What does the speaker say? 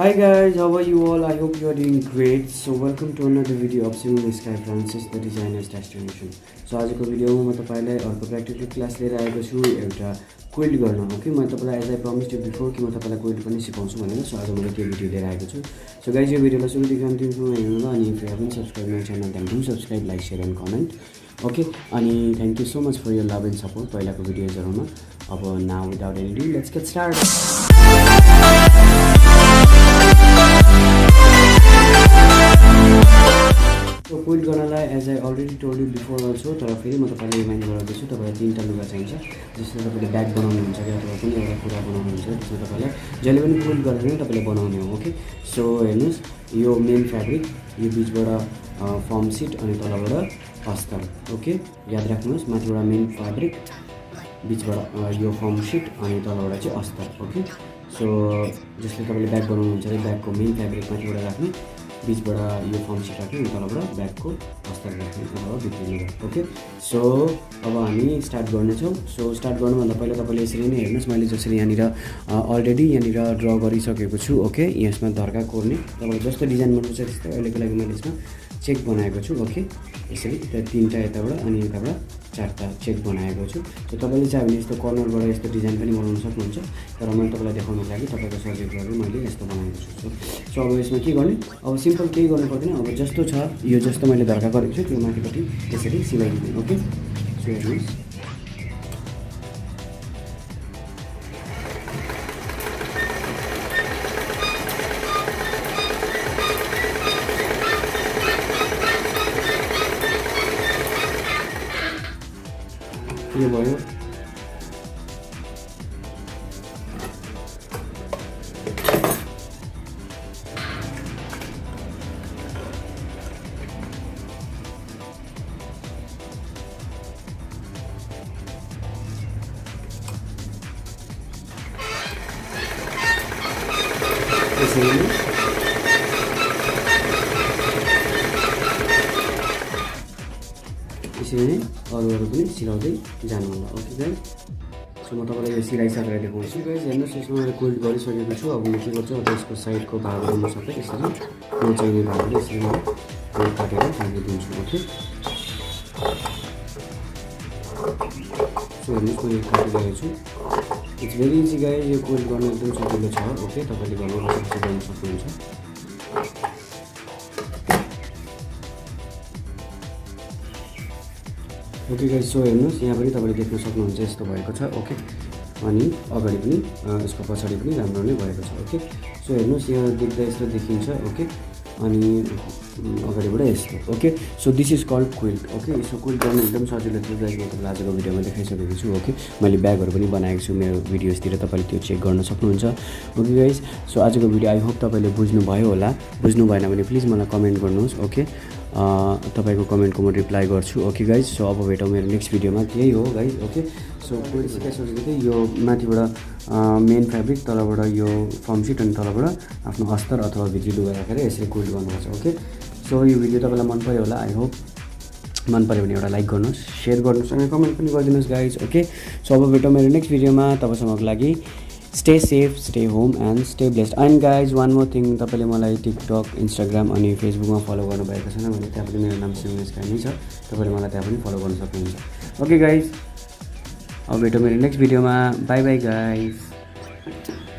Hi guys, how are you all? I hope you are doing great. So welcome to another video of Seeing the Sky Francis, the designer's destination. So आजको भिडियोमा म तपाईलाई अर्को practical class लिएर आएको छु एउटा quilt गर्न ओके म तपाईलाई as I promised you before कि म तपाईलाई क्विल्ट पनि सिकाउँछु भनेर सो आज मैले त्यो भिडियो लिएर आएको छु सो गाइज यो भिडियोलाई सुरुदेखि अन्तिमसम्म हेर्नु अनि if you haven't subscribe my channel then do subscribe like share and comment okay अनि thank you so much for your love and support पहिलाको भिडियोजहरुमा अब now without any ado let's get start So quilt गर्नलाई as I already told you before also तर फेरि म तपाईलाई remind गराउँदैछु तपाईलाई तीनटा लुगा चाहिन्छ जसले तपाईले ब्याग बनाउनुहुन्छ कि अथवा कुनै एउटा कुरा बनाउनुहुन्छ त्यसमा तपाईलाई जहिले पनि क्विल्ट गरेर नै तपाईले बनाउने हो ओके सो हेर्नुस् यो मेन फ्याब्रिक यो बीचबाट फर्म सिट अनि तलबाट अस्तर ओके याद राख्नुस् माथिबाट मेन फ्याब्रिक बीचबाट यो फर्म सिट अनि तलबाट चाहिँ अस्तर ओके सो जसले तपाईले ब्याग बनाउनुहुन्छ ब्यागको मेन फ्याब्रिक माथिबाट राख्ने बीचबाट यो फर्म सिट राख्ने अनि तलबाट ब्यागको अस्तर राख्ने तलबाट भित्रिने ओके सो अब हामी स्टार्ट गर्नेछौँ सो स्टार्ट गर्नुभन्दा पहिला तपाईँले यसरी नै हेर्नुहोस् मैले जसरी यहाँनिर अलरेडी यहाँनिर ड्र गरिसकेको छु ओके यसमा धर्का कोर्ने तपाईँलाई जस्तो डिजाइन मनपर्छ त्यस्तै अहिलेको लागि मैले यसमा चेक बनाएको छु ओके यसरी तीनटा यताबाट अनि यताबाट चारवटा चेक बनाएको छु सो तपाईँले चाह्यो भने यस्तो कर्नरबाट यस्तो डिजाइन पनि बनाउन सक्नुहुन्छ तर मैले तपाईँलाई देखाउनको लागि तपाईँको सजिलो लागि मैले यस्तो बनाएको छु सो अब यसमा के गर्ने अब सिम्पल केही गर्नु पर्दैन अब जस्तो छ यो जस्तो मैले धर्का गरेको छु त्यो माथिपट्टि यसरी सिलाइदिने ओके सो हेर्नुहोस् यो भयो यसरी नै अरू पनि सिलाउँदै जानु होला ओके गाइस सो म तपाईँलाई यो सिलाइसकेर देखाउँछु गाइस हेर्नुहोस् यसमा मैले क्विल्ट गरिसकेको छु अब म के गर्छु अब यसको साइडको भागहरू म सबै यसरी नचाहिने भागहरू यसरी म काटेर राखिदिन्छु ओके सो हेर्नुहोस् मैले काटिरहेको छु इट्स भेरी इजी गाइस यो क्विल्ट गर्न एकदम सजिलो छ ओके तपाईँले गर्न सक्नुहुन्छ ओके गाइस सो हेर्नुहोस् यहाँ पनि तपाईँले देख्न सक्नुहुन्छ यस्तो भएको छ ओके अनि अगाडि पनि यसको पछाडि पनि राम्रो नै भएको छ ओके सो हेर्नुहोस् यहाँ देख्दा यस्तो देखिन्छ ओके अनि अगाडिबाट यस्तो okay so this is called quilt okay so quilt गर्न एकदम सजिलो थियो गाइस म तपाईँलाई आजको भिडियोमा देखाइसकेको छु ओके मैले ब्यागहरू पनि बनाएको छु मेरो भिडियोजतिर तपाईँले त्यो चेक गर्न सक्नुहुन्छ ओके गाइस सो आजको भिडियो आई होप तपाईँले बुझ्नुभयो होला बुझ्नु भएन भने प्लिज मलाई कमेन्ट गर्नुहोस् ओके तपाईँको कमेन्टको म रिप्लाई गर्छु ओके गाइज सो अब भेटौँ मेरो नेक्स्ट भिडियोमा त्यही हो गाइज ओके सो क्विल्ट सिकाइसकेको थिएँ यो माथिबाट मेन फ्याब्रिक तलबाट यो फर्म सिट अनि तलबाट आफ्नो अस्तर अथवा भित्री लुगा राखेर यसरी क्विल्ट गर्नुपर्छ ओके सो यो भिडियो तपाईँलाई मन पऱ्यो होला आई होप मन पऱ्यो भने एउटा लाइक गर्नुहोस् सेयर गर्नुहोस् अनि कमेन्ट पनि गरिदिनुहोस् गाइज ओके सो अब भेटौँ मेरो नेक्स्ट भिडियोमा तबसम्मको लागि stay safe stay home and stay blessed and guys one more thing तपाईँले मलाई टिकटक इन्स्टाग्राम अनि फेसबुकमा फलो गर्नुभएको छैन भने त्यहाँ पनि मेरो नाम सिमनेस नै छ तपाईँले मलाई त्यहाँ पनि फलो गर्न सक्नुहुन्छ ओके गाइज अब भेटौँ मेरो नेक्स्ट भिडियोमा बाई बाई गाइज